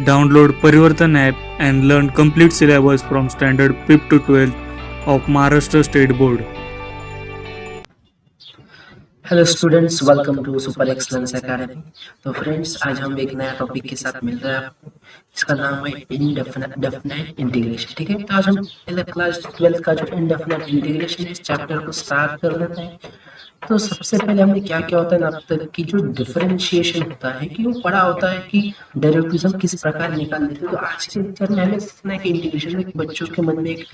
Download Parivartan app and learn complete syllabus from standard 5th to 12th of Maharashtra State Board. Hello students, welcome to super excellence academy. तो friends, आज हम एक नया topic के साथ मिल रहे हैं आपको। इसका नाम है इंडेफिनेट इंटीग्रेशन। ठीक है, तो आज हम क्लास 12th का जो इंडेफिनेट इंटीग्रेशन है इस चैप्टर को स्टार्ट कर लेते हैं। तो सबसे पहले हमने क्या क्या होता है ना अब तक की जो डिफरेंशिएशन होता है कि वो पढ़ा होता है कि डेरिवेटिव्स हम किस प्रकार निकाल लेते हैं। तो आज के लेक्चर में हमें सीखना है कि इंटीग्रेशन में बच्चों के मन में एक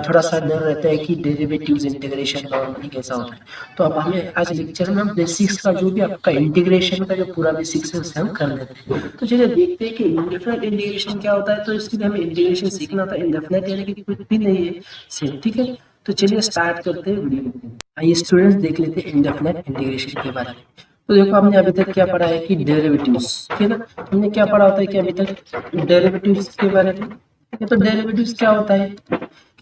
थोड़ा सा डर रहता है कि डेरिवेटिव्स इंटीग्रेशन नॉर्मली कैसा होता है। तो अब हमें आज लेक्चर में हम बेसिक्स का जो भी आपका इंटीग्रेशन का जो पूरा बेसिक्स है उससे हम कर लेते हैं। तो चलिए देखते हैं कि इंडेफिनेट इंटीग्रेशन क्या होता है। तो इसके लिए हमें इंटीग्रेशन सीखना होता है। इंडेफिनेट यानी कि कुछ भी नहीं है सेम। ठीक है, तो चलिए स्टार्ट करते हैं वीडियो को। आइए स्टूडेंट्स देख लेते हैं इंडेफिनेट इंटीग्रेशन के बारे में। तो देखो, हमने अभी तक क्या पढ़ा है कि डेरिवेटिव्स, ठीक है ना। हमने क्या पढ़ा होता है कि अभी तक डेरिवेटिव्स के बारे में। तो डेरिवेटिव्स क्या होता है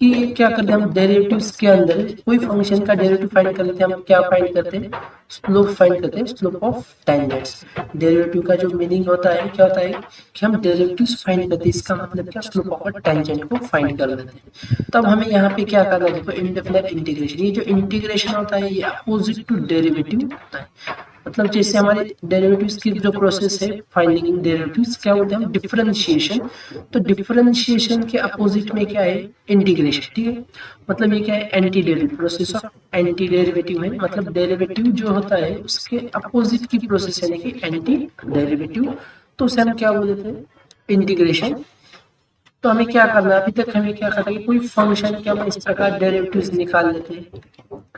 कि क्या करते हैं हम डेरिवेटिव्स के अंदर कोई फंक्शन का डेरिवेटिव फाइंड कर लेते हैं। हम क्या फाइंड करते हैं? स्लोप फाइंड करते हैं, स्लोप ऑफ टेंजेंट्स। डेरिवेटिव का जो मीनिंग होता है क्या होता है कि हम डेरिवेटिव्स फाइंड करते हैं। इसका मतलब क्या? स्लोप ऑफ टेंजेंट को फाइंड कर लेते हैं। तब हमें यहाँ पे क्या करना है? देखो, इंडेफिनेट इंटीग्रेशन, ये जो इंटीग्रेशन होता है ये अपोजिट टू डेरिवेटिव होता है। मतलब जैसे हमारे डेरिवेटिव्स की जो प्रोसेस है फाइंडिंग डेरिवेटिव्स, क्या होता है? डिफरेंशिएशन। तो डिफरेंशिएशन के अपोजिट में क्या है? इंटीग्रेशन। ठीक है, मतलब ये क्या है? Anti derivative, process of anti derivative है। मतलब डेरिवेटिव जो होता है उसके अपोजिट की प्रोसेस यानी कि एंटी डेरिवेटिव। तो उसे हम क्या बोलते हैं? इंटीग्रेशन। तो हमें क्या करना है? अभी तक हमें क्या करना है कि कोई फंक्शन के हम इस प्रकार डेरिवेटिव्स निकाल लेते हैं।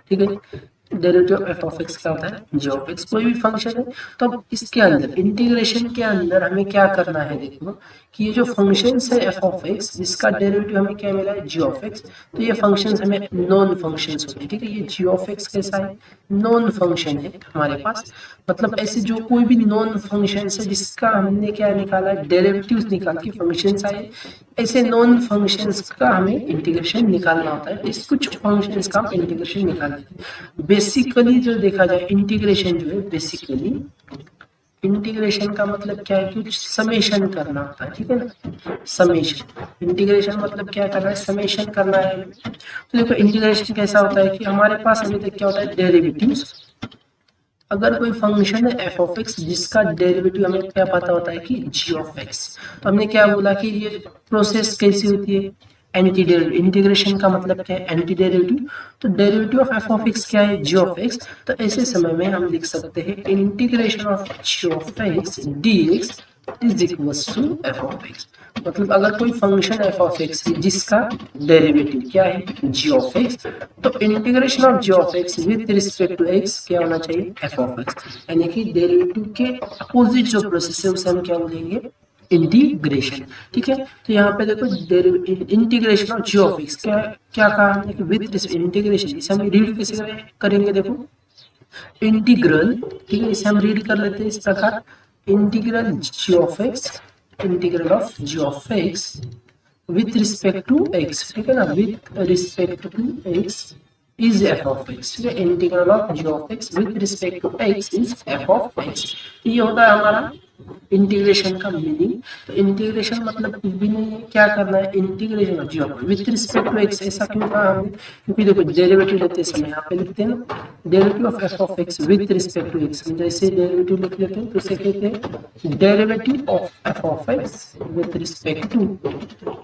ठीक है, डेरिवेटिव एफ ऑफ एक्स क्या होता है? जी ऑफ एक्स। कोई भी फंक्शन है तो अब इसके अंदर इंटीग्रेशन के अंदर हमें क्या करना है? देखो कि ये जो फंक्शंस है एफ ऑफ एक्स, जिसका डेरिवेटिव हमें क्या मिला है? जी ऑफ एक्स। तो ये फंक्शंस हमें नॉन फंक्शंस होते हैं। ठीक है, ये जी ऑफ एक्स कैसा है? नॉन फंक्शन है हमारे पास। मतलब ऐसे जो कोई भी नॉन फंक्शन है जिसका हमने क्या निकाला है? डेरिवेटिव्स निकाल के फंक्शंस आए, ऐसे नॉन फंक्शंस का हमें इंटीग्रेशन निकालना होता है। तो इस कुछ फंक्शंस का हम इंटीग्रेशन निकाल लेते हैं। बेसिकली जो देखा जाए इंटीग्रेशन जो है, बेसिकली इंटीग्रेशन का मतलब क्या है? कुछ समेशन करना होता है। ठीक है ना, समेशन। इंटीग्रेशन मतलब क्या करना है? समेशन करना है। तो देखो, इंटीग्रेशन कैसा होता है कि हमारे पास अभी तक क्या होता है? डेरिवेटिव्स। अगर कोई फंक्शन है एफ ऑफ एक्स जिसका डेरिवेटिव हमें क्या पता होता है कि जी ऑफ एक्स, तो हमने क्या बोला कि ये प्रोसेस कैसी होती है? Anti derivative. इंटीग्रेशन का मतलब क्या है? Anti derivative. तो derivative of F of x क्या है? जी ऑफ एक्स। तो ऐसे समय में हम लिख सकते हैं integration of ji of x D x is equals to F of x. मतलब अगर कोई फंक्शन एफ ऑफ एक्स है जिसका डेरिवेटिव क्या है? जी ऑफ एक्स, तो integration of ji of x with respect to x क्या होना चाहिए? F of x. यानी कि डेरिवेटिव के अपोजिट जो प्रोसेस है उसे हम क्या बोलेंगे? इंटीग्रेशन। ठीक है, तो यहाँ पे देखो integration of ji of x क्या क्या कहा हमने कि विद इंटीग्रेशन। इसे हम रीड कैसे करेंगे? देखो, इंटीग्रल। ठीक है, इसे हम रीड कर लेते हैं इस प्रकार, integral g of x, integral of ji of x with respect to x. ठीक है ना, with respect to x is f of x. ठीक है, integral of ji of x with respect to x is f of x. ये होता है हमारा integration का मीनिंग। तो इंटीग्रेशन मतलब कुछ भी नहीं है, क्या करना है? Integration of ji of x with respect to x. ऐसा क्यों कहा हमने? क्योंकि देखो, डेरिवेटिव लेते समय यहाँ पे लिखते हैं ना, derivative of F of x with respect to x. हम जैसे डेरिवेटिव लिख लेते हैं तो इसे कहते हैं derivative of F of x with respect to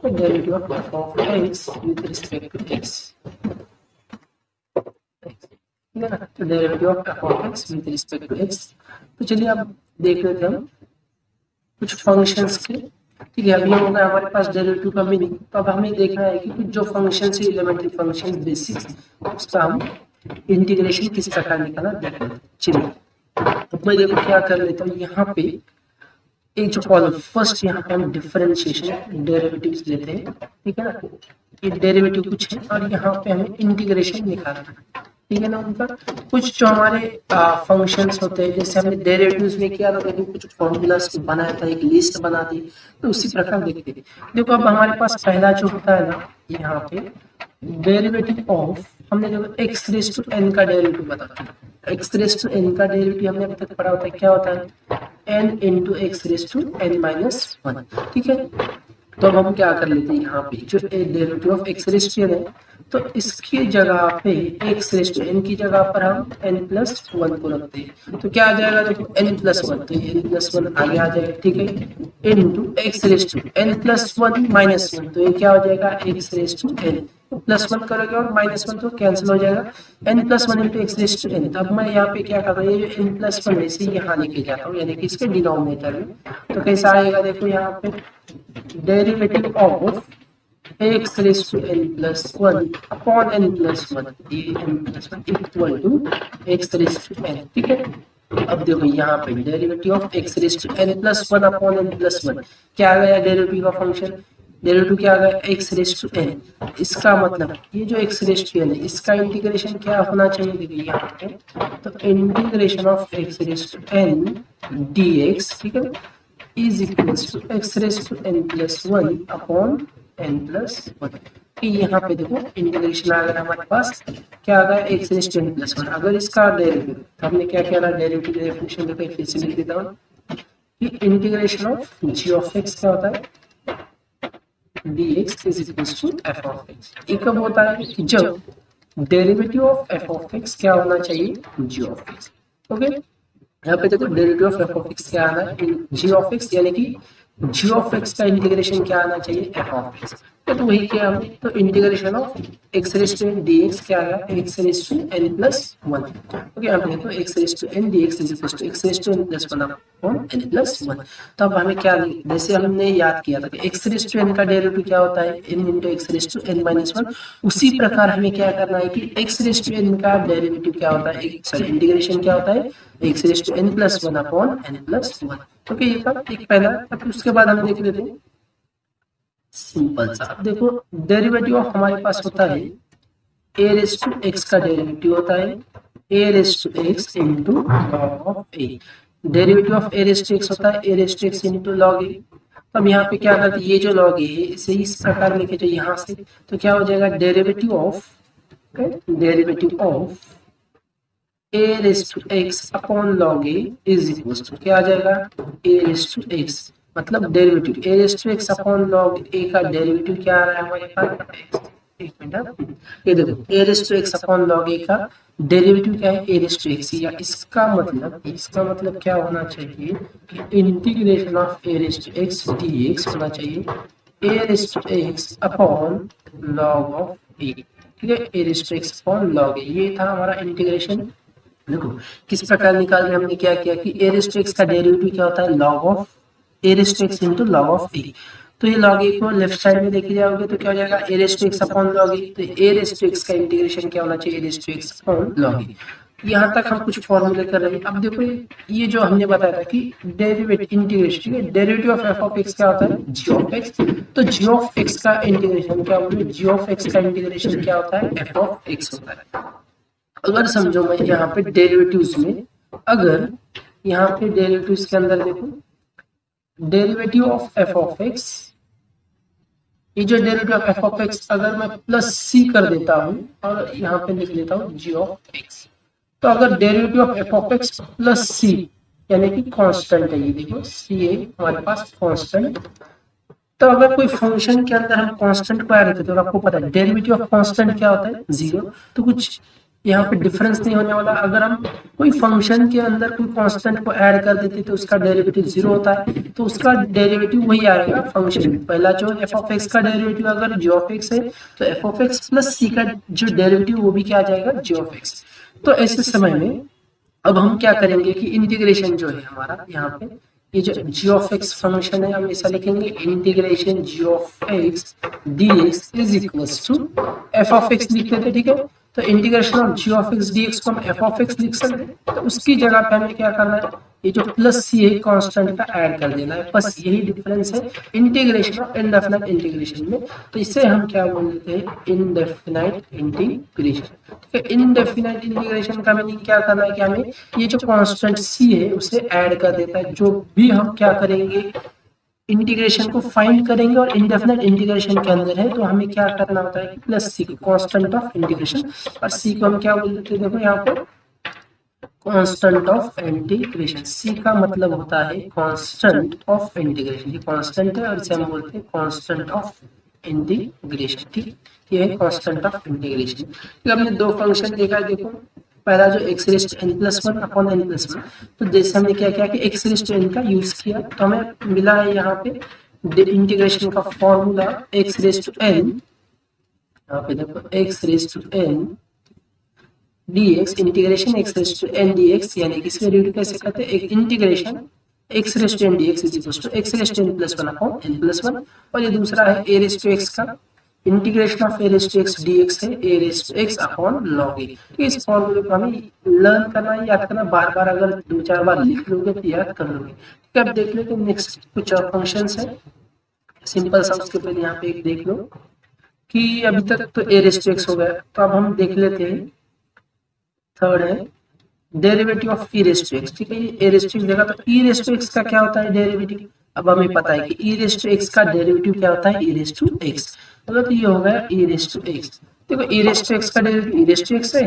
derivative of F of x with respect to X. तो derivative of F of x with respect to X. तो चलिए अब देख लेते हैं कुछ फंक्शंस के। ठीक है, अभी होगा हमारे पास डेरिवेटिव का मीनिंग। तो अब हमें देखना है कि कुछ जो फंक्शन है एलिमेंट्री फंक्शन बेसिक्स, उसका हम इंटीग्रेशन किस प्रकार निकालना देखते हैं। चलिए, तो मैं देखो क्या कर लेता हूँ, यहाँ पे एक जो कॉलम फर्स्ट यहाँ पे हम डिफरेंशिएशन डेरिवेटिव्स लेते हैं। ठीक है ना, ये डेरिवेटिव कुछ है और यहाँ पे हमें इंटीग्रेशन निकालना है। ठीक है ना, उनका कुछ जो हमारे फंक्शंस होते हैं, जैसे हमने डेरिवेटिव्स में किया था, देखो कुछ फॉर्मूलास बनाया था, एक लिस्ट बना दी। तो उसी प्रकार देखते हैं। देखो, अब हमारे पास पहला जो होता है ना, यहाँ पे डेरिवेटिव ऑफ, हमने देखो एक्स रेज टू एन का डेरिवेटिव बताया। एक्स रेज टू एन का डेरिवेटिव हमने अभी तक पढ़ा होता है, क्या होता है? n into x raise to n minus one. ठीक है, तो अब हम क्या कर लेते हैं, यहाँ पे जो derivative of x raise to n है, तो इसकी जगह पे एक्स रेस टू n की जगह पर हम n प्लस वन को रखते हैं, तो क्या आ जाएगा, देखो n प्लस वन, तो ये n प्लस वन आगे आ जाएगा। ठीक है, into x raise to n plus one minus one, तो ये क्या हो जाएगा, x raise to n plus one करोगे और माइनस वन तो कैंसिल हो जाएगा, n plus one into x raise to n। तो अब मैं यहाँ पे क्या कर रहा हूँ, ये जो n प्लस वन है इसे यहाँ लेके जाता हूँ, यानी कि इसके डिनोमिनेटर में, तो कैसा आएगा, देखो यहाँ पे derivative of x raise to n plus one upon n plus one, ये n plus one equal to x raise to n। ठीक है, अब देखो यहाँ पे derivative of x raise to n plus one upon n plus one क्या आ गया, डेरिवेटिव का फंक्शन, डेरिवेटिव क्या आ गया, एक्स रेस टू n। इसका मतलब ये जो एक्स रेस टू n है इसका इंटीग्रेशन क्या होना चाहिए, देखिए यहाँ पे, तो integration of x raise to n dx, ठीक है, is equals to x raise to n plus one upon n plus one. यहाँ पे देखो इंटीग्रेशन आ गया हमारे पास, क्या आ गया, x raise to n plus one. अगर इसका डेरिवेटिव, तो हमने क्या किया, डेरिवेटिव डेफिनेशन देखो, फिर से लिख देता हूँ कि integration of g of x क्या होता है, dx is equals to f of x। ये कब होता है, कि जब derivative of f of x क्या होना चाहिए, g ऑफ x। ओके, यहाँ पे देखो derivative of f of x क्या आना है, g ऑफ x, यानी कि g ऑफ x का इंटीग्रेशन क्या आना चाहिए, f ऑफ x। तो वही किया हमने, तो integration of x raise to n dx क्या आया, x raise to n plus one. Okay, अब देखो x raise to n dx is equal to x raise to n plus one upon n plus one. तो अब हमें क्या, जैसे हमने याद किया था कि एक्स रेस टू n का डेरिवेटिव क्या होता है, n into x raise to n minus one, उसी प्रकार हमें क्या करना है कि एक्स रेस टू n का डेरिवेटिव क्या होता है, सॉरी इंटीग्रेशन क्या होता है, x raise to n plus one upon n plus one. Okay, ये था एक पहला। अब उसके बाद हम देख लेते हैं सिंपल सा। अब देखो डेरिवेटिव ऑफ हमारे पास होता है ए रेस टू एक्स का डेरिवेटिव होता है A raise to X into log of A. Derivative of A raise to X होता है A raise to X into log A. अब यहाँ पे क्या करते हैं, ये जो लॉग ए है इसे इस प्रकार लिखे जो यहाँ से, तो क्या हो जाएगा, derivative of A raise to x upon log A is equal to क्या आ जाएगा, ए रेस टू एक्स, मतलब derivative A raise to x upon log A का डेरिवेटिव क्या आ रहा है हमारे पास, एक मिनट, ये देखो A raise to x upon log A का डेरिवेटिव क्या है, ए रेस टू एक्स, या इसका मतलब क्या होना चाहिए कि integration of A raise to x DX होना चाहिए A raise to x upon log of A. ठीक है, A raise to x upon log A, ये था हमारा इंटीग्रेशन। देखो किस प्रकार निकाल रहे, हमने क्या किया कि ए रेस टू एक्स का डेरिवेटिव क्या होता है, log of A raise to X into log of A. तो ये log a को लेफ्ट साइड में देखे जाओगे तो क्या हो जाएगा, A raise to x upon log a। तो ए रेस टू एक्स का इंटीग्रेशन क्या होना चाहिए, A raise to x upon log a। यहाँ तक हम कुछ फॉर्मूले कर रहे हैं। अब देखो ये जो हमने बताया था कि डेरिवेटिव इंटीग्रेशन, ठीक है, derivative of F of x क्या होता है, जी ऑफ एक्स। तो जी ऑफ एक्स का इंटीग्रेशन क्या होता है, जी ऑफ एक्स का इंटीग्रेशन क्या होता है, एफ ऑफ एक्स होता है। अगर समझो मैं यहाँ पे डेरिवेटिव्स में, अगर यहाँ पे डेरिवेटिव्स के अंदर देखो derivative of F of x, ये जो derivative of F of x अगर मैं प्लस सी कर देता हूँ और यहाँ पे लिख देता हूँ जी ऑफ एक्स, तो अगर derivative of F of x plus C यानी कि कांस्टेंट है, ये देखो सी है हमारे पास कांस्टेंट। तो अगर कोई फंक्शन के अंदर हम कांस्टेंट को ऐड करते हैं, तो आपको पता है डेरिवेटिव ऑफ कांस्टेंट क्या होता है, जीरो। तो कुछ यहाँ पे डिफरेंस नहीं होने वाला। अगर हम कोई फंक्शन के अंदर कोई कांस्टेंट को ऐड कर देते तो उसका डेरिवेटिव जीरो होता है, तो उसका डेरिवेटिव वही आएगा फंक्शन। पहला जो एफ ऑफ एक्स का डेरिवेटिव अगर जी ऑफ एक्स है तो एफ ऑफ एक्स प्लस सी का जो डेरिवेटिव वो भी क्या आ जाएगा, जी ऑफ एक्स। तो ऐसे समय में अब हम क्या करेंगे कि इंटीग्रेशन जो है हमारा यहाँ पे ये जो जी ऑफ एक्स फंक्शन है हम ऐसा लिखेंगे, integration g of x D x is equals to F of x लिख लेते, ठीक है। तो integration of ji of x D x को हम एफ ऑफ एक्स लिख सकते हैं। तो उसकी जगह पे हमें क्या करना है, ये जो प्लस सी है कांस्टेंट का ऐड कर देना है, बस यही डिफरेंस है इंटीग्रेशन और इनडेफिनाइट इंटीग्रेशन में। तो इसे हम क्या बोल देते हैं, इनडेफिनाइट इंटीग्रेशन। ठीक है, इनडेफिनाइट इंटीग्रेशन का मीनिंग क्या करना है कि हमें ये जो कांस्टेंट सी है उसे ऐड कर देता है। जो भी हम क्या करेंगे, इंटीग्रेशन को फाइंड करेंगे और इंडेफिनाइट इंटीग्रेशन के अंदर है तो हमें क्या करना होता है कि plus C constant of integration, और सी को हम क्या बोल देते हैं, देखो यहाँ पर कांस्टेंट ऑफ इंटीग्रेशन। सी का मतलब होता है कांस्टेंट ऑफ इंटीग्रेशन। ये कांस्टेंट है और इसे हम बोलते हैं कांस्टेंट ऑफ इंटीग्रेशन। ठीक, ये है कांस्टेंट ऑफ इंटीग्रेशन। ठीक, हमने दो फंक्शन देखा। देखो पहला जो x rest N plus one upon N plus one, तो जैसे हमने क्या किया कि एक्स रेस्ट एन का यूज किया तो हमें मिला है यहाँ पे इंटीग्रेशन का formula x raise to n. यहाँ पे देखो x raise to n dx integration x raise to n dx, यानी कि इसमें रिड्यूस कैसे करते हैं, एक integration x raise to n dx is equal to x raise to n plus one upon n plus one, और ये दूसरा है a रेस्ट टू x का integration of a raise to x dx है a raise to x upon log a। तो इस फॉर्मूले को हमें लर्न करना है, याद करना, बार बार अगर दो चार बार लिख लोगे तो याद कर लोगे। ठीक है, अब देख लेते हैं नेक्स्ट कुछ और फंक्शंस है सिंपल सा। उसके पहले यहाँ पे एक देख लो कि अभी तक तो a रेस्ट टू x हो गया, तो अब हम देख लेते हैं थर्ड है derivative of e raise to x. ठीक है, ये ए रेस्ट टू एक्स देखा, तो ई रेस्ट टू एक्स का क्या होता है डेरिवेटिव। अब हमें पता है कि ई रेस्ट टू एक्स का डेरिवेटिव क्या होता है, ई रेस्ट टू एक्स। तो ये हो गया ई रेस्ट टू एक्स। देखो ई रेस्ट टू एक्स का derivative e raise to x है,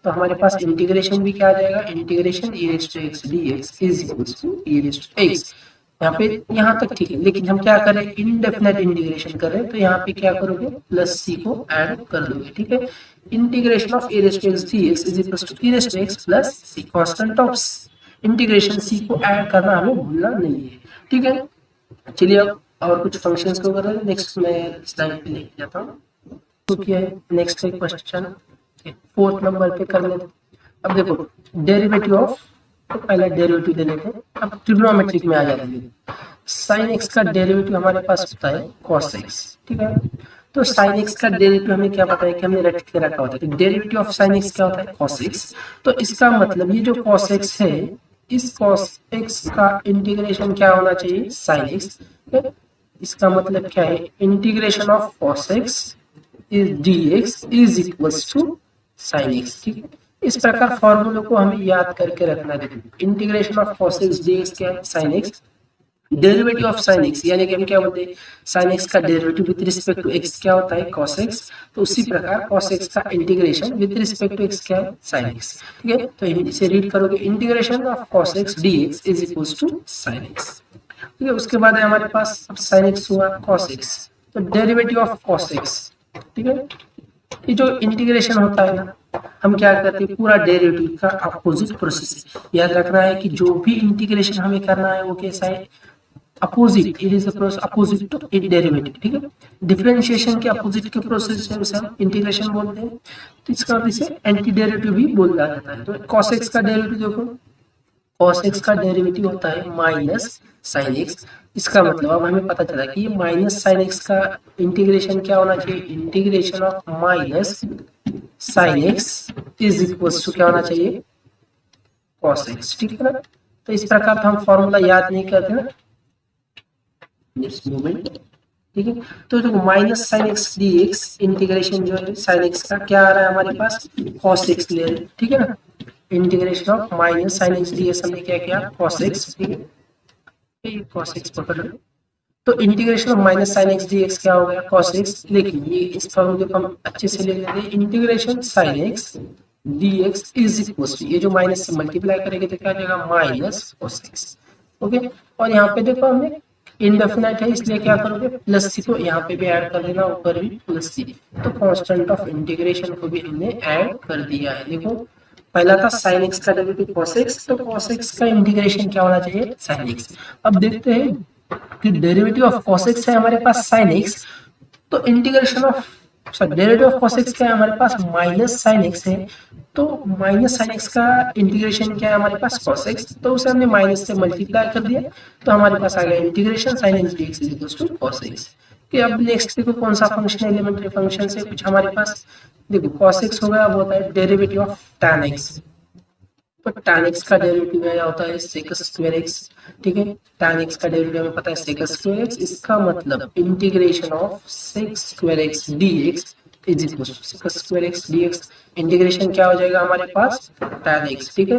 तो हमारे पास इंटीग्रेशन भी क्या आ जाएगा, integration e raise to x d x is equal to e raise to x. यहाँ पे यहाँ तक ठीक है, लेकिन हम क्या करें, इनडेफिनेट इंटीग्रेशन कर रहे हैं, तो यहाँ पे क्या करोगे, प्लस सी को ऐड कर दोगे। ठीक है, integration of e raise to x dx is equal to e raise to x plus c। Constant of integration c को ऐड करना हमें भूलना नहीं है। ठीक है, चलिए अब और कुछ फंक्शंस को करें। नेक्स्ट मैं स्लाइड पे लेके जाता हूँ। तो क्या है नेक्स्ट एक क्वेश्चन फोर्थ नंबर पे कर लेते। अब देखो डेरिवेटिव ऑफ, तो पहला डेरिवेटिव ले लेते हैं। अब ट्रिग्नोमेट्रिक में आ जाते हैं। साइन एक्स का डेरिवेटिव हमारे पास होता है कॉस एक्स। ठीक है, तो साइन एक्स का डेरिवेटिव हमें क्या पता है कि हमने रट के रखा होता है। तो डेरिवेटिव ऑफ साइन एक्स क्या होता है, कॉस एक्स। तो इसका मतलब ये जो कॉस एक्स है, इस कॉस एक्स का इंटीग्रेशन क्या होना चाहिए, साइन एक्स। इसका मतलब क्या है, integration of cos x is d x is equals to sin x. ठीक है, इस प्रकार फॉर्मूले को हमें याद करके रखना है। Integration of cos x dx क्या है, sin x. Derivative of sin x, यानी कि हम क्या बोलते हैं, साइन एक्स का derivative with respect to x क्या होता है, कॉस एक्स। तो उसी प्रकार कॉस एक्स का integration with respect to x क्या है, साइन एक्स। ठीक है, तो इसे रीड करोगे, integration of cos x d x is equals to sin x. ठीक है, उसके बाद है हमारे पास अब साइन एक्स हुआ कॉस एक्स, तो डेरिवेटिव ऑफ कॉस एक्स। ठीक है, ये जो इंटीग्रेशन होता है ना, हम क्या करते हैं, पूरा डेरिवेटिव का अपोजिट प्रोसेस याद रखना है कि जो भी इंटीग्रेशन हमें करना है वो कैसा है, opposite. It is opposite to derivative. ठीक है, डिफरेंशिएशन के अपोजिट के प्रोसेस है उसे हम इंटीग्रेशन बोलते हैं। तो इसका इसे एंटी डेरिवेटिव भी बोला जाता है। तो cos x का डेरिवेटिव देखो, cos x का डेरिवेटिव होता है माइनस साइन एक्स। इसका मतलब अब हमें पता चला कि ये माइनस साइन एक्स का इंटीग्रेशन क्या होना चाहिए, integration of minus sin x is equal to क्या होना चाहिए, cos x। ठीक है ना, तो इस प्रकार हम फॉर्मूला याद नहीं करते ना नेक्स्ट मोमेंट। ठीक है, तो देखो minus sin x D x integration जो है साइन एक्स का क्या आ रहा है हमारे पास, कॉस एक्स ले रहे हैं। ठीक है ना, integration of minus sin x D x हमने क्या किया, कॉस एक्स। ठीक है, ये कॉस एक्स पकड़ लो, तो integration of minus sin x D x क्या हो गया, कॉस एक्स। लेकिन ये इस फॉर्मूले को हम अच्छे से ले लेते हैं, integration sin x D x is equal to, ये जो माइनस से मल्टीप्लाई करेंगे तो क्या आ जाएगा, माइनस कॉस एक्स। ओके, और यहाँ पे देखो हमने इनडेफिनाइट है इसलिए क्या करोगे, प्लस सी को यहाँ पे भी ऐड कर देना, ऊपर भी प्लस सी। तो कांस्टेंट ऑफ इंटीग्रेशन को भी हमने ऐड कर दिया है। देखो पहला था साइन एक्स का डेरिवेटिव cos x, तो cos x का इंटीग्रेशन क्या होना चाहिए, साइन एक्स। अब देखते हैं कि डेरिवेटिव ऑफ cos x है हमारे पास साइन एक्स, तो integration of derivative of cos x क्या है हमारे पास, माइनस साइन एक्स है। तो माइनस साइन एक्स का इंटीग्रेशन क्या है हमारे पास, cos x, तो उसे हमने माइनस से मल्टीप्लाई कर दिया, तो हमारे पास आ गया integration sin x dx is equal to cos x। कि अब नेक्स्ट देखो कौन सा फंक्शन है, एलिमेंट्री फंक्शन से कुछ हमारे पास। देखो cos x हो गया, वो होता है डेरिवेटिव ऑफ tan x। तो tan x का डेरिवेटिव क्या होता है, sec स्क्वायर x। ठीक है, tan x का डेरिवेटिव हमें पता है sec स्क्वायर x। इसका मतलब integration of sec square x dx is equal to sec square x dx। Integration क्या हो जाएगा हमारे पास, tan x। ठीक है,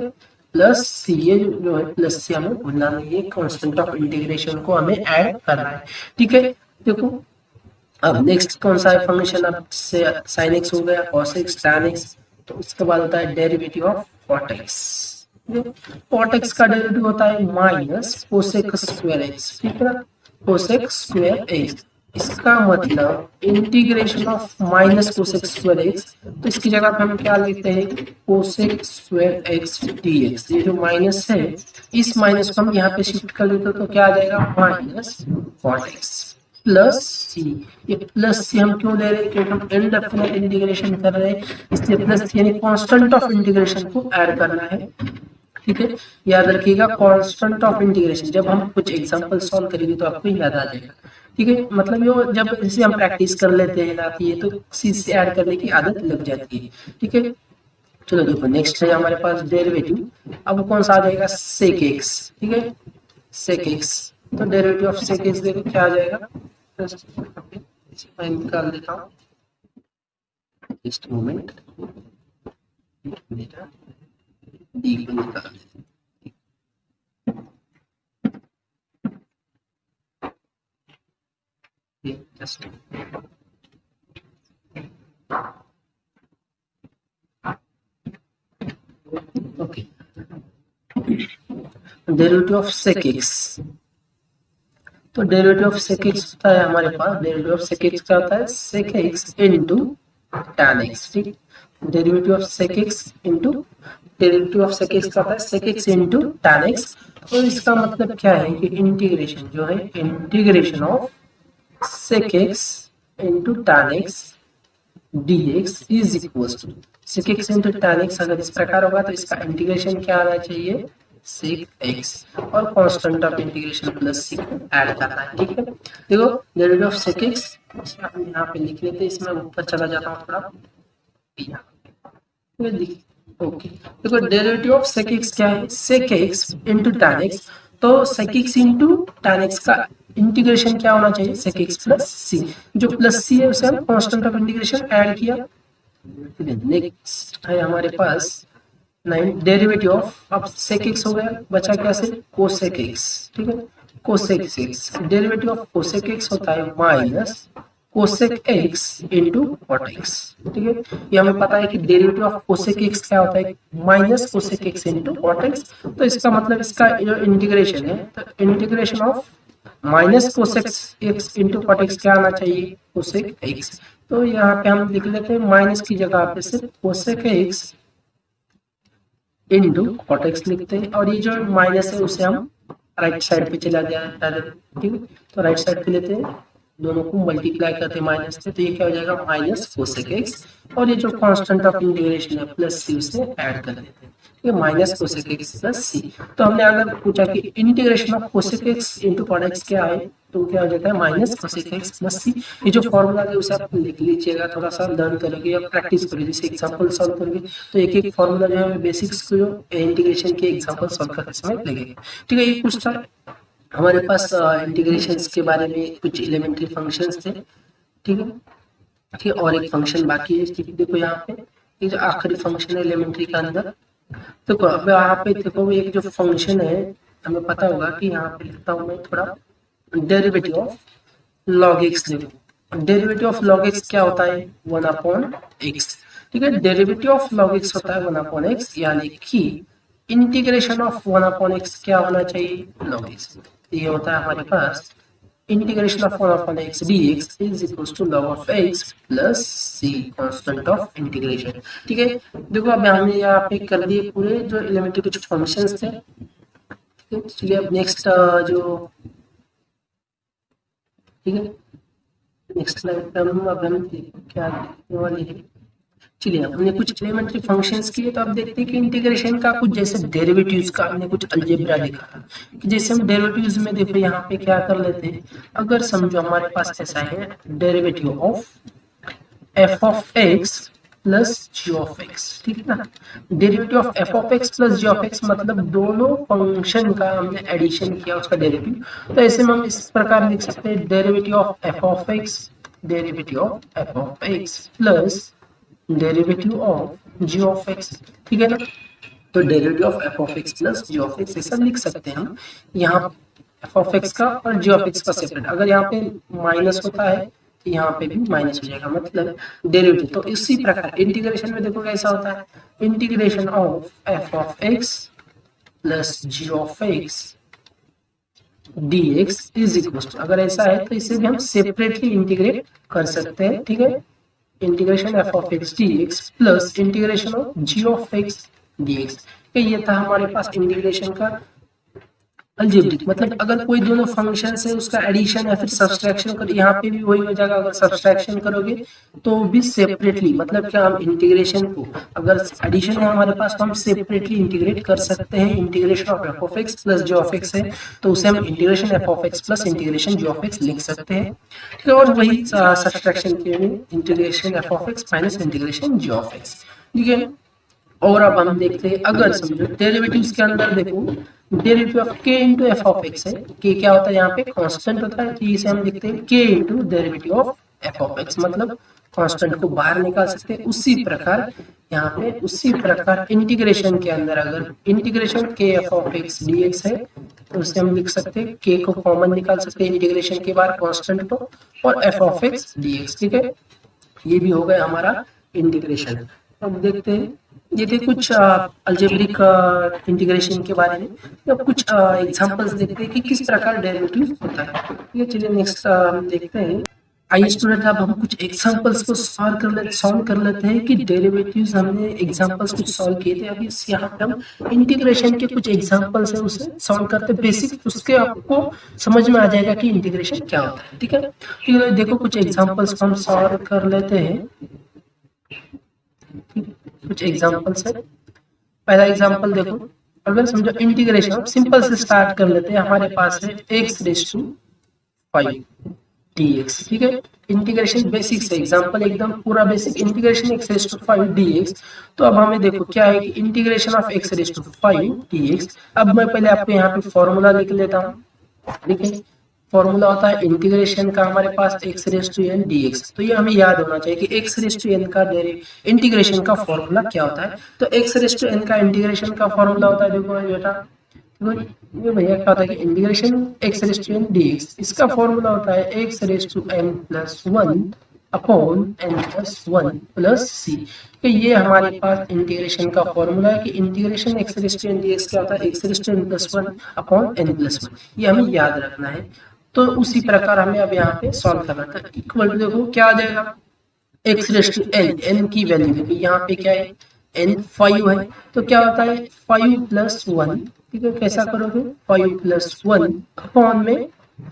प्लस सी, ये जो है प्लस सी हमें भूलना नहीं है, कांस्टेंट ऑफ इंटीग्रेशन को हमें ऐड करना है। ठीक है, देखो अब नेक्स्ट कौन सा है फंक्शन, अब से sin x हो गया, cos x, tan x। तो उसके बाद होता है derivative of cot x। Cot x का डेरिवेटिव होता है माइनस कोसेक स्क्वायर एक्स, ठीक है ना, कोसेक स्क्वायर एक्स। इसका मतलब integration of minus cosec square x, तो इसकी जगह पे हम क्या लेते हैं, कोसेक स्क्वायर एक्स डीएक्स। ये जो माइनस है, इस माइनस को हम यहाँ पे शिफ्ट कर देते तो क्या आ जाएगा, माइनस कॉट एक्स प्लस सी। ये प्लस सी हम क्यों ले रहे हैं, क्योंकि हम इनडेफिनेट इंटीग्रेशन कर रहे हैं, इसलिए प्लस यानी कांस्टेंट ऑफ इंटीग्रेशन को ऐड करना है, ठीक है। याद रखिएगा कांस्टेंट ऑफ इंटीग्रेशन, जब हम कुछ एग्जांपल सॉल्व करेंगे तो आपको याद आ जाएगा, ठीक है। मतलब ये जब जैसे हम प्रैक्टिस कर लेते हैं ना, ये तो सी से ऐड करने की आदत लग जाती है, ठीक है। चलो देखो नेक्स्ट है हमारे पास डेरिवेटिव, अब कौन सा आ जाएगा, सेक एक्स, ठीक है, सेक एक्स। तो डेरिवेटिव ऑफ सेक एक्स देखो क्या आ जाएगा, मैं निकाल देता हूँ, जस्ट मोमेंट, मेरा डी को निकाल देते हैं। Just okay. Derivative of sec x, तो डेरिवेटिव ऑफ सेक एक्स होता है हमारे पास, डेरिवेटिव ऑफ सेक एक्स क्या होता है, sec x into tan x, ठीक। Derivative of sec x into, derivative of sec x का होता है sec x into tan x। तो इसका मतलब क्या है कि इंटीग्रेशन जो है, integration of sec x into tan x dx is equals to sec x into tan x। अगर इस प्रकार होगा तो इसका इंटीग्रेशन क्या आना चाहिए, sec x, और constant of integration plus c add करना है, ठीक है। देखो डेरिवेटिव ऑफ sec x हम यहाँ पे लिख लेते हैं, इसमें ऊपर चला जाता हूँ थोड़ा, ओके। देखो डेरिवेटिव ऑफ sec x क्या है, sec x into tan x, तो sec x into tan x का इंटीग्रेशन क्या होना चाहिए, sec x प्लस सी। जो प्लस सी है उसे हम कांस्टेंट ऑफ इंटीग्रेशन ऐड किया। नेक्स्ट है हमारे पास डेरिवेटिव ऑफ, अब sec x हो गया, बचा क्या से, cosec x, ठीक है, cosec x। Derivative of cosec x होता है minus cosec x into cot x, ठीक है। ये हमें पता है कि डेरिवेटिव ऑफ cosec x क्या होता है, minus cosec x into cot x। तो इसका मतलब इसका जो इंटीग्रेशन है, तो integration of minus cosec x into cot x क्या आना चाहिए, कोसेक एक्स। तो यहाँ पे हम लिख लेते हैं माइनस की जगह पे सिर्फ cosec x into cot x लिखते हैं, और ये जो माइनस है उसे हम राइट साइड पे चला जाए, ठीक है। तो राइट साइड पे लेते हैं, दोनों को मल्टीप्लाई करते हैं माइनस से, तो ये क्या हो जाएगा, माइनस कोसेक एक्स, और ये जो कांस्टेंट ऑफ इंटीग्रेशन है प्लस सी उसे ऐड कर देते हैं, ये minus cosec x plus c. तो हमने अगर पूछा कि integration of cosec x into cot x क्या है, तो क्या हो जाता है माइनस कोसेक एक्स प्लस सी। ये जो फॉर्मूला है उसे आप लिख लीजिएगा, थोड़ा सा लर्न करोगे या प्रैक्टिस करोगे, जैसे एग्जांपल सॉल्व करोगे तो एक एक फॉर्मूला जो है बेसिक्स को इंटीग्रेशन के एग्जांपल सॉल्व करते समय लगेगा, ठीक है। ये कुछ था हमारे पास इंटीग्रेशंस के बारे में, कुछ एलिमेंट्री फंक्शंस थे, ठीक है। ठीक, और एक फंक्शन बाकी है, देखो यहाँ पे ये जो आखिरी फंक्शन है एलिमेंट्री के अंदर, देखो अब यहाँ पे देखो एक जो फंक्शन है, हमें पता होगा कि यहाँ पे लिखता हूँ मैं थोड़ा, डेरिवेटिव ऑफ log x। देखो डेरिवेटिव ऑफ log x क्या होता है, 1/x, ठीक है। डेरिवेटिव ऑफ log x होता है 1/x, यानी कि इंटीग्रेशन ऑफ 1/x क्या होना चाहिए, log x। ये होता है हमारे पास integration of 1/x dx is equals to log of x plus c, constant of integration, ठीक है। देखो अब हमने यहाँ पे कर दिए पूरे जो एलिमेंट्री कुछ फंक्शंस थे, ठीक है। चलिए अब नेक्स्ट जो, ठीक है, नेक्स्ट स्लाइड पे हम अब हम क्या देखने वाले हैं, चलिए हमने कुछ एलिमेंट्री फंक्शंस किए, तो अब देखते हैं कि इंटीग्रेशन का कुछ जैसे डेरिवेटिव्स का हमने कुछ अलजेब्रा लिखा था, कि जैसे हम डेरिवेटिव्स में देखो यहाँ पे क्या कर लेते हैं, अगर समझो हमारे पास ऐसा है derivative of F of x plus g of x, ठीक है ना। Derivative of F of x plus g of x मतलब दोनों फंक्शन का हमने एडिशन किया उसका डेरिवेटिव, तो ऐसे में हम इस प्रकार लिख सकते हैं derivative of F of x, derivative of F of x plus derivative of ji of x, ठीक है ना। तो derivative of F of x plus g of x ऐसा लिख सकते हैं हम, यहाँ एफ ऑफ एक्स का और जी ऑफ एक्स का सेपरेट, अगर यहाँ पे माइनस होता है तो यहाँ पे भी माइनस हो जाएगा, मतलब डेरिवेटिव। तो इसी प्रकार इंटीग्रेशन में देखो कैसा होता है, integration of F of x plus g of x D x is equal to, अगर ऐसा है तो इसे भी हम सेपरेटली इंटीग्रेट कर सकते हैं, ठीक है। Integration f of x D x plus integration of ji of x D x. ये था हमारे पास इंटीग्रेशन का अलजेब्रिक, मतलब अगर कोई दोनों फंक्शन है उसका एडिशन या फिर सब्सट्रैक्शन कर, यहाँ पे भी वही हो जाएगा। अगर सब्सट्रैक्शन करोगे तो भी सेपरेटली, मतलब क्या हम इंटीग्रेशन को, अगर एडिशन है हमारे पास तो हम सेपरेटली इंटीग्रेट कर सकते हैं। Integration of F of x plus g of x है तो उसे हम integration f of x plus integration g of x लिख सकते हैं, ठीक है। और वही सब्सट्रैक्शन के लिए integration f of x minus integration g of x, ठीक है। और अब हम देखते हैं, अगर समझो डेरिवेटिव्स के अंदर देखो, derivative of k into F of x है। k क्या होता है यहाँ पे, कांस्टेंट होता है, तो इसे हम देखते हैं k into derivative of F of x, मतलब कांस्टेंट को बाहर निकाल सकते हैं। उसी प्रकार यहाँ पे उसी प्रकार इंटीग्रेशन के अंदर अगर integration k F of x D x है तो उसे हम लिख सकते हैं, k को कॉमन निकाल सकते हैं इंटीग्रेशन के बाहर कांस्टेंट को, और F of x D x, ठीक है। ये भी हो गया हमारा इंटीग्रेशन। अब देखते हैं, ये थे कुछ अलजेब्रिक इंटीग्रेशन के बारे में। अब कुछ एग्जांपल्स देखते हैं कि किस प्रकार डेरिवेटिव होता है। ये चलिए नेक्स्ट देखते हैं। आइए स्टूडेंट, अब हम कुछ एग्जांपल्स को सॉल्व कर लेते हैं कि डेरिवेटिव्स हमने एग्जांपल्स कुछ सॉल्व किए थे। अभी यहाँ पे हम इंटीग्रेशन के कुछ एग्जांपल्स है उसे सॉल्व करते हैं बेसिक, उसके आपको समझ में आ जाएगा कि इंटीग्रेशन क्या होता है, ठीक है। तो देखो कुछ एग्जांपल्स को हम सॉल्व कर लेते हैं, कुछ एग्जांपल्स है। पहला एग्जांपल देखो, अगर समझो इंटीग्रेशन सिंपल से स्टार्ट कर लेते हैं। हमारे पास है x रेज़ टू 5 dx, ठीक है। इंटीग्रेशन बेसिक से एग्जांपल एकदम पूरा basic, integration x raise to 5 dx। तो अब हमें देखो क्या है कि integration of x raise to 5 dx। अब मैं पहले आपको यहाँ पे फॉर्मूला लिख लेता हूँ, ठीक है। फॉर्मूला होता है इंटीग्रेशन का हमारे पास x raise to n dx। तो ये हमें याद होना चाहिए कि x रेज़ टू n का इंटीग्रेशन का फॉर्मूला क्या होता है। तो x रेज़ टू n का इंटीग्रेशन का फॉर्मूला होता है, देखो बेटा, ये भैया क्या होता है कि integration x raise to n dx, इसका फॉर्मूला होता है x raise to n plus 1 upon n plus 1 plus c। तो ये हमारे पास इंटीग्रेशन का फॉर्मूला है कि integration x raise to n dx क्या होता है, x raise to n plus 1 upon n plus 1। ये हमें याद रखना है। तो उसी प्रकार हमें अब यहाँ पे सॉल्व करना था। इक्वल टू देखो क्या आ जाएगा, x रेज़ टू n की वैल्यू देखो यहाँ पे क्या है, n 5 है, तो क्या होता है 5 प्लस 1, ठीक है। कैसा करोगे, 5 प्लस 1 अपॉन में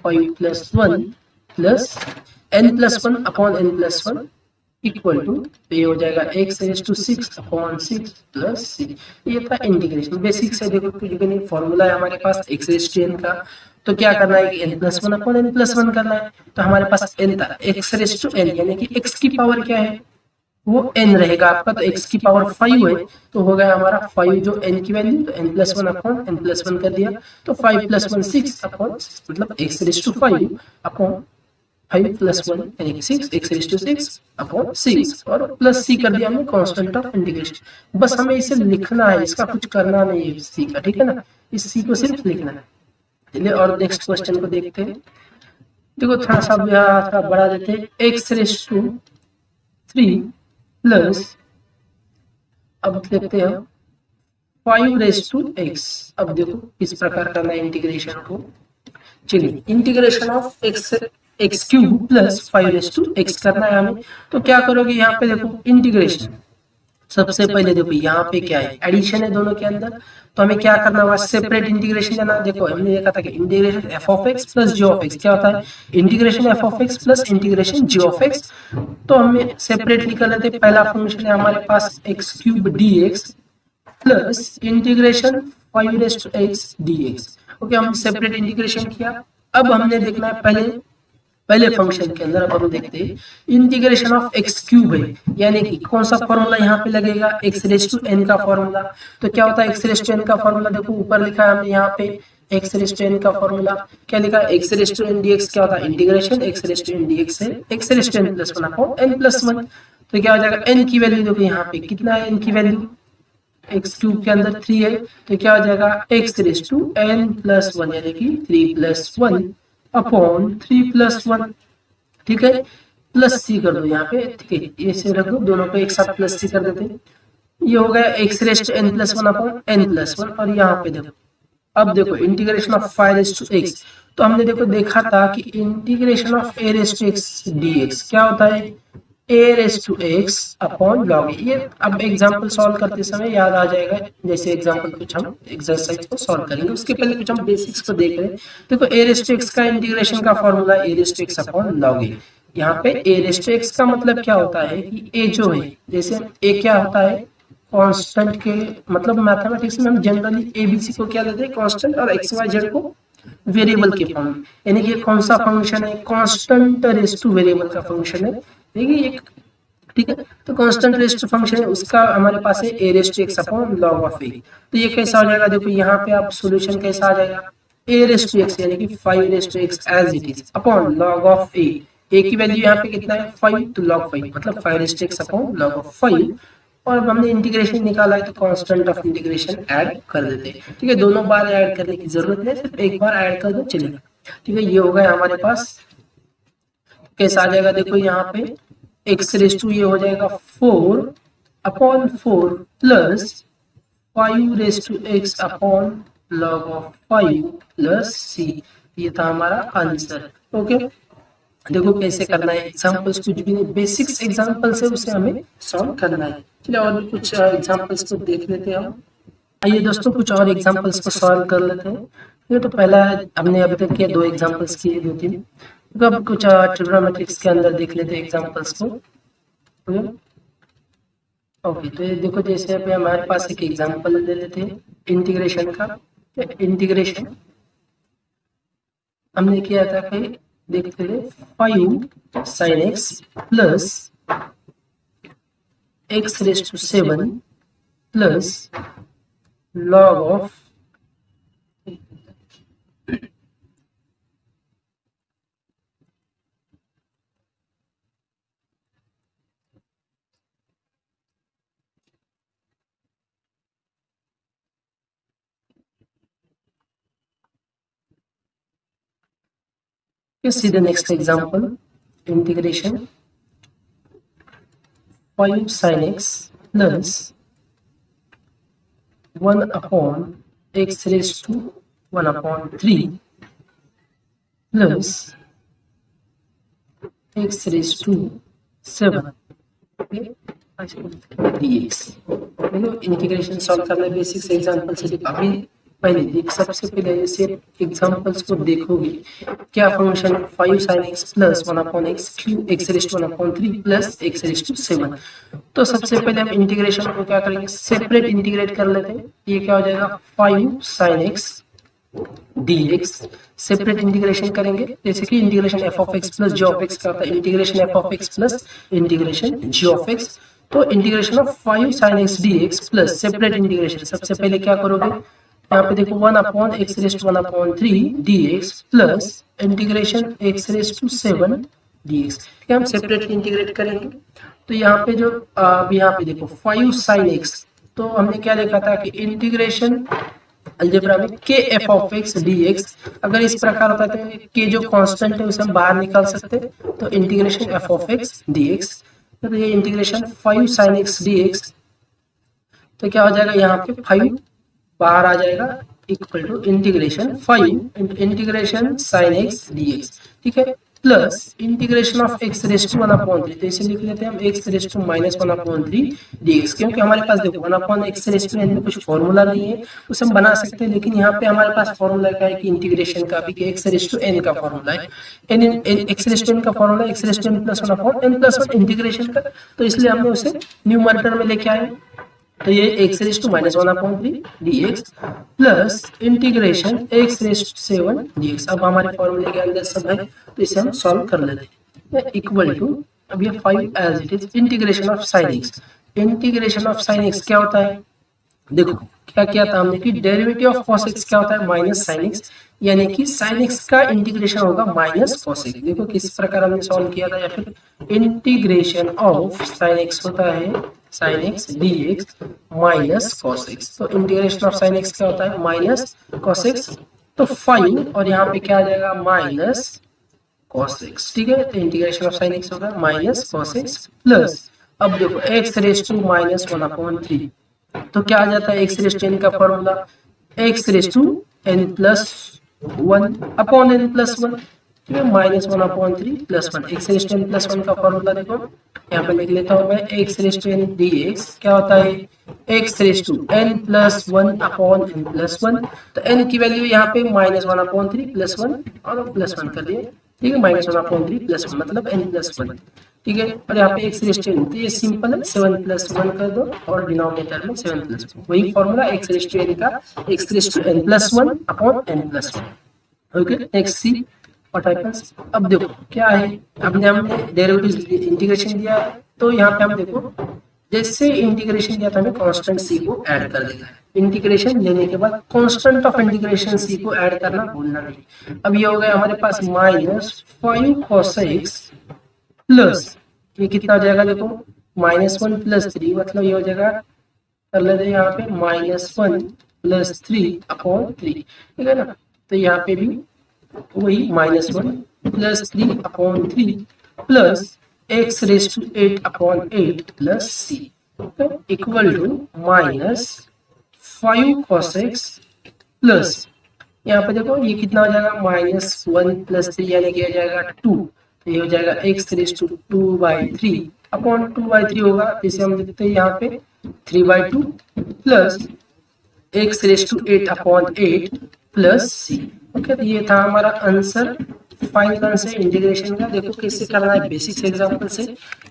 5 plus 1 plus n plus 1 upon n plus 1 equal to, तो ये हो जाएगा x raise to 6 upon 6 plus c। ये था इंटीग्रेशन बेसिक से। देखो फॉर्मूला है हमारे पास x रेज़ टू n का, तो क्या करना है कि n plus 1 upon n plus 1 करना है। तो हमारे पास n था x रेज़ टू n, यानी कि x की पावर क्या है, वो n रहेगा आपका। तो x की पावर 5 है, तो हो गया हमारा 5 जो n की वैल्यू, तो n plus 1 upon n plus 1 कर दिया। तो 5 प्लस 1 6 अपॉन, मतलब x raise to 5 upon 5 plus 1 यानी कि 6, x रेज़ टू 6 अपॉन 6, और प्लस c कर दिया हमने कांस्टेंट ऑफ इंटीग्रेशन। बस हमें इसे लिखना है, इसका कुछ करना नहीं है c का, ठीक है ना। इस c को सिर्फ लिखना है। चलिए और नेक्स्ट क्वेश्चन को देखते हैं। देखो थोड़ा सा थोड़ा बढ़ा देते हैं, x रेज़ टू 3 प्लस, अब देखते हैं 5 रेज़ टू x। अब देखो इस प्रकार करना है इंटीग्रेशन को। चलिए integration of x cube plus 5 raise to x करना है हमें। तो क्या करोगे यहाँ पे देखो इंटीग्रेशन, सबसे पहले देखो यहाँ पे क्या है, एडिशन है दोनों के अंदर, तो हमें क्या करना होगा, सेपरेट इंटीग्रेशन लेना। देखो हमने देखा था कि integration f of x plus g of x क्या होता है, integration f of x plus integration g of x. तो हमें सेपरेटली कर लेते हैं। पहला फंक्शन है हमारे पास X cube D x plus integration 5 raise to X D X. Okay, हम सेपरेट इंटीग्रेशन किया। अब हमने देखना है पहले फंक्शन के अंदर। अब हम देखते हैं इंटीग्रेशन ऑफ एक्स क्यूब है, यानी कि कौन सा फॉर्मूला यहाँ पे लगेगा, एक्स रेज़ टू n का फॉर्मूला। तो क्या होता है एक्स रेज़ टू n का फॉर्मूला, देखो ऊपर लिखा है हमने यहाँ पे एक्स रेज़ टू n का फॉर्मूला। क्या लिखा है, x raise to n dx क्या होता है, integration x raise to n dx है x raise to n plus 1 upon n plus 1। तो क्या हो जाएगा, n की वैल्यू देखो यहाँ पे कितना है, n की वैल्यू एक्स क्यूब के अंदर 3 है, तो क्या हो जाएगा x raise to n plus 1 यानी कि 3 प्लस 1 अपॉन 3 प्लस 1, ठीक है। प्लस सी कर दो यहाँ पे, ठीक है, ये से रख दो, दोनों को एक साथ प्लस सी कर देते हैं। ये हो गया X rest N plus one upon N plus one. और यहाँ पे देखो, अब देखो integration of 5 rest to X, तो हमने देखा था कि integration of A raised to x dx क्या होता है, A raised to x upon log A. ये अब एग्जांपल सॉल्व करते समय याद आ जाएगा, जैसे एग्जांपल कुछ हम एक्सरसाइज को सॉल्व करेंगे उसके पहले कुछ हम बेसिक्स को देख रहे हैं। देखो ए रेस्ट टू एक्स का इंटीग्रेशन का formula A raised to x upon log A. यहाँ पे ए रेस्ट टू एक्स का मतलब क्या होता है कि ए जो है, जैसे ए क्या होता है कांस्टेंट के, मतलब मैथमेटिक्स में हम जनरली एबीसी को क्या देते हैं कांस्टेंट, और एक्स वाई जेड को वेरिएबल के फॉर्म में। यानी कि कौन सा फंक्शन है, कांस्टेंट रेस्ट टू वेरिएबल का फंक्शन है, देखिए एक, ठीक है। तो कांस्टेंट रेस्ट फंक्शन है उसका हमारे पास है A raised to x upon log of A. तो ये कैसा हो जाएगा, देखो यहाँ पे आप सॉल्यूशन कैसा आ जाएगा, ए रेस्ट टू एक्स यानी कि 5 rest to X as it is upon log of A. A की वैल्यू यहाँ पे कितना है 5, तो लॉग 5 मतलब 5 rest to x upon log of 5। और अब हमने इंटीग्रेशन निकाला है तो कांस्टेंट ऑफ इंटीग्रेशन ऐड कर देते हैं, ठीक है। दोनों बार ऐड करने की जरूरत नहीं, सिर्फ एक बार ऐड कर दो चलेगा, ठीक है। ये हो गया हमारे पास, कैसा आ जाएगा देखो यहाँ पे एक्स रेस टू ये हो जाएगा 4 upon 4 plus 5 raise to x upon log of 5 plus सी। ये था हमारा आंसर, ओके। देखो कैसे करना है, एग्जांपल्स कुछ भी नहीं, बेसिक्स एग्जांपल्स है उसे हमें सॉल्व करना है। चलिए और भी कुछ एग्जांपल्स को देख लेते हैं हम। आइए दोस्तों कुछ और एग्जांपल्स को सॉल्व कर लेते हैं। ये तो पहला हमने अभी तक किया, 2 एग्जांपल्स किए, 2-3। तो अब कुछ ट्रिग्नोमेट्रिक्स के अंदर देख लेते हैं एग्जांपल्स को। ओके, तो ये देखो जैसे अभी हमारे पास एक एग्जांपल ले लेते हैं इंटीग्रेशन का। इंटीग्रेशन हमने किया था कि देखते हैं 5 sin x plus x raise to 7 plus log of see the next example, integration 5 sin x plus 1 upon x raised to 1 upon 3 plus x raised to 7 dx। Integration solve करना basics example से अभी पहले देख, सबसे पहले इसे examples को देखोगे क्या फंक्शन है 5 sin x plus 1 upon x cube x raise to 1 upon 3 plus x raise to 7। तो सबसे पहले हम इंटीग्रेशन को क्या करेंगे, सेपरेट इंटीग्रेट कर लेते हैं। ये क्या हो जाएगा 5 sin x dx, separate integration करेंगे, जैसे कि integration f of x plus g of x का होता है integration f of x plus integration g of x। तो integration of 5 sin x dx plus separate integration, सबसे पहले क्या करोगे, यहाँ पे देखो 1 upon x raise to 1 upon 3 dx plus integration x raise to 7 dx। ठीक है, हम सेपरेट इंटीग्रेट करेंगे। तो यहाँ पे जो यहाँ पे देखो 5 sin x, तो हमने क्या देखा था कि इंटीग्रेशन अलजेब्रा में k f of x dx, अगर इस प्रकार होता है तो k जो कांस्टेंट है उसे हम बाहर निकाल सकते हैं, तो integration f of x dx। तो ये इंटीग्रेशन 5 sin x dx, तो क्या हो जाएगा यहाँ पे 5 बाहर आ जाएगा equal to integration 5 integration sin x dx, ठीक है, plus integration of x raise to 1 upon 3। तो इसे लिख लेते हैं हम x raise to minus 1 upon 3 dx, क्योंकि हमारे पास देखो 1 upon x raise to n में कुछ फॉर्मूला नहीं है, उसे हम बना सकते हैं, लेकिन यहाँ पे हमारे पास फॉर्मूला क्या है कि इंटीग्रेशन का भी कि x रेज़ टू n का फॉर्मूला है, x रेज़ टू n का formula x raise to n plus 1 upon n plus 1 integration का, तो इसलिए हमने उसे न्यूमरेटर में लेके आए। तो ये x raise to minus 1 upon 3 dx plus integration x raise to 7 dx। अब हमारे फॉर्मूले के अंदर सब है, तो इसे हम सॉल्व कर लेते हैं। इक्वल टू, अब ये 5 as it is integration of sin x। Integration of sin x क्या होता है, देखो क्या किया था हमने कि डेरिवेटिव ऑफ cos x क्या होता है माइनस sin x, यानी कि sin x का इंटीग्रेशन होगा माइनस cos x। देखो किस प्रकार हमने सॉल्व किया था, या फिर इंटीग्रेशन ऑफ sin x होता है sin x dx minus cos x। तो इंटीग्रेशन ऑफ sin x क्या होता है माइनस cos x, तो 5 और यहाँ पे क्या आ जाएगा माइनस cos x, ठीक है। तो इंटीग्रेशन ऑफ sin x होगा माइनस cos x प्लस अब देखो x रेस टू माइनस 1/3, तो क्या आ जाता है x रेस टू n का formula, x raise to n plus 1/n+1, ठीक है, -1/3 plus 1, x raise to n plus 1 का फॉर्मूला देखो यहाँ पे लिख लेता हूँ मैं, x raise to n dx क्या होता है, x raise to n plus 1/n+1, तो n की वैल्यू यहाँ पे -1/3 प्लस 1 और प्लस 1 कर दिए, ठीक है, -1/3 प्लस 1 मतलब n+1, ठीक है, और यहाँ पे x रेस टू n, तो ये सिंपल है, 7 + 1 कर दो और डिनोमिनेटर में 7 + 1, वही formula x raise to n का, x raise to n+1/n+1। Okay, next see what happens. अब देखो क्या है, हमने डेरिवेटिव इंटीग्रेशन दिया है, तो यहाँ पे हम देखो जैसे इंटीग्रेशन दिया था हमें कांस्टेंट सी को ऐड कर देना है, इंटीग्रेशन लेने के बाद कांस्टेंट ऑफ इंटीग्रेशन सी को ऐड करना भूलना नहीं। अब ये हो गया हमारे पास -5 cos x प्लस, ये कितना हो जाएगा देखो, -1 + 3 मतलब ये हो जाएगा, कर लेते हैं यहाँ पे -1 + 3/3, ठीक है ना, तो यहाँ पे भी वही -1 + 3/3 plus x raise to 8/8 plus c equal to -5 cos x plus, यहाँ पे देखो ये कितना हो जाएगा, -1 + 3 यानी कि हो जाएगा 2, तो ये हो जाएगा x रेस टू 2/3/2/3 होगा, इसे हम देखते हैं यहाँ पे 3/2 plus x raise to 8/8 plus c। Okay, तो ये था हमारा आंसर, फाइनल आंसर इंटीग्रेशन का। देखो कैसे करना है बेसिक्स एग्जांपल से।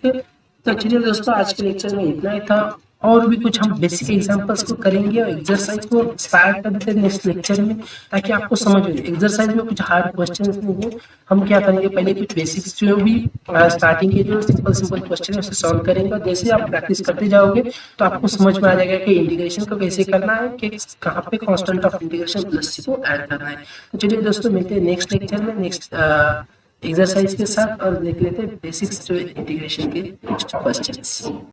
तो चलिए दोस्तों, आज के लेक्चर में इतना ही था, और भी कुछ हम बेसिक एग्जांपल्स को करेंगे और एक्सरसाइज को स्टार्ट कर देते हैं नेक्स्ट लेक्चर में, ताकि आपको समझ में। एक्सरसाइज में कुछ हार्ड क्वेश्चंस नहीं है, हम क्या करेंगे, पहले कुछ बेसिक्स जो भी स्टार्टिंग के जो सिंपल क्वेश्चन है उसे सॉल्व करेंगे, और जैसे आप प्रैक्टिस करते जाओगे तो आपको समझ में आ जाएगा कि इंटीग्रेशन को कैसे करना है, कि कहाँ पे कांस्टेंट ऑफ इंटीग्रेशन प्लस सी को ऐड करना है। तो चलिए दोस्तों, मिलते हैं नेक्स्ट लेक्चर में नेक्स्ट एक्सरसाइज के साथ, और देख लेते हैं बेसिक्स जो इंटीग्रेशन के कुछ क्वेश्चंस।